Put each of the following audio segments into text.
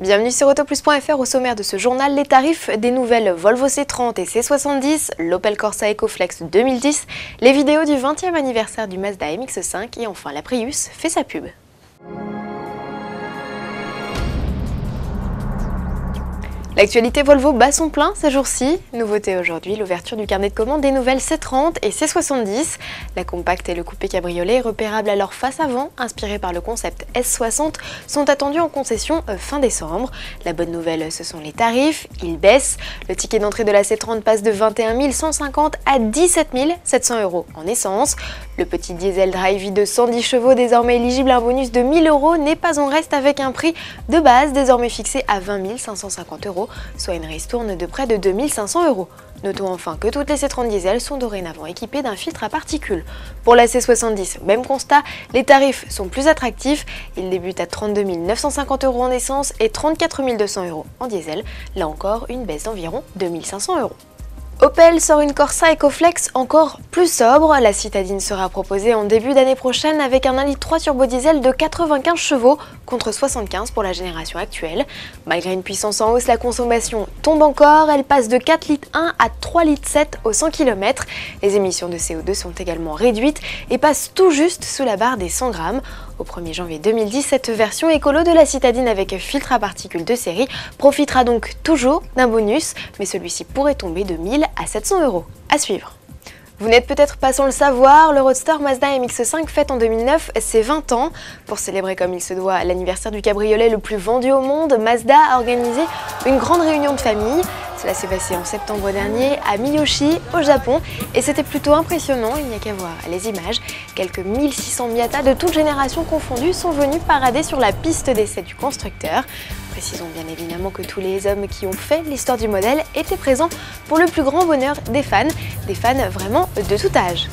Bienvenue sur Autoplus.fr. Au sommaire de ce journal, les tarifs des nouvelles Volvo C30 et C70, l'Opel Corsa EcoFlex 2010, les vidéos du 20e anniversaire du Mazda MX-5 et enfin la Prius fait sa pub. L'actualité Volvo bat son plein ces jours-ci. Nouveauté aujourd'hui, l'ouverture du carnet de commande des nouvelles C30 et C70. La compacte et le coupé cabriolet, repérables à leur face avant, inspirés par le concept S60, sont attendus en concession fin décembre. La bonne nouvelle, ce sont les tarifs, ils baissent. Le ticket d'entrée de la C30 passe de 21 150 à 17 700 € en essence. Le petit diesel drive de 110 chevaux, désormais éligible à un bonus de 1 000 €, n'est pas en reste avec un prix de base désormais fixé à 20 550 €. Soit une ristourne de près de 2 500 €. Notons enfin que toutes les C30 diesel sont dorénavant équipées d'un filtre à particules. Pour la C70, même constat, les tarifs sont plus attractifs. Ils débutent à 32 950 € en essence et 34 200 € en diesel. Là encore, une baisse d'environ 2 500 €. Opel sort une Corsa EcoFlex encore plus sobre. La citadine sera proposée en début d'année prochaine avec un 1,3 litre turbo diesel de 95 chevaux contre 75 pour la génération actuelle. Malgré une puissance en hausse, la consommation tombe encore. Elle passe de 4,1 litres à 3,7 litres au 100 km. Les émissions de CO2 sont également réduites et passent tout juste sous la barre des 100 grammes. Au 1er janvier 2010, cette version écolo de la citadine avec filtre à particules de série profitera donc toujours d'un bonus, mais celui-ci pourrait tomber de 1 000 à 700 € à suivre. Vous n'êtes peut-être pas sans le savoir, le roadster Mazda MX-5 fête en 2009 ses 20 ans. Pour célébrer comme il se doit l'anniversaire du cabriolet le plus vendu au monde, Mazda a organisé une grande réunion de famille. Cela s'est passé en septembre dernier à Miyoshi, au Japon, et c'était plutôt impressionnant, il n'y a qu'à voir les images. Quelques 1600 Miata de toutes générations confondues sont venus parader sur la piste d'essai du constructeur. Précisons bien évidemment que tous les hommes qui ont fait l'histoire du modèle étaient présents pour le plus grand bonheur des fans vraiment de tout âge.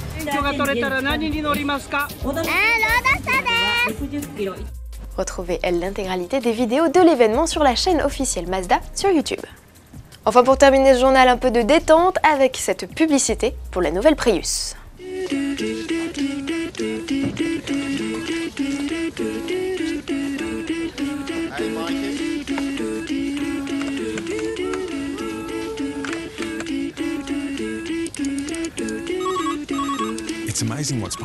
Retrouvez l'intégralité des vidéos de l'événement sur la chaîne officielle Mazda sur YouTube. Enfin, pour terminer ce journal, un peu de détente avec cette publicité pour la nouvelle Prius.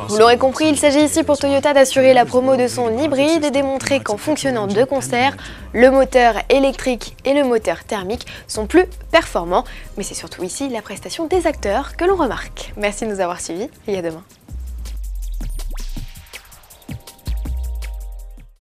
Vous l'aurez compris, il s'agit ici pour Toyota d'assurer la promo de son hybride et démontrer qu'en fonctionnant de concert, le moteur électrique et le moteur thermique sont plus performants. Mais c'est surtout ici la prestation des acteurs que l'on remarque. Merci de nous avoir suivis et à demain.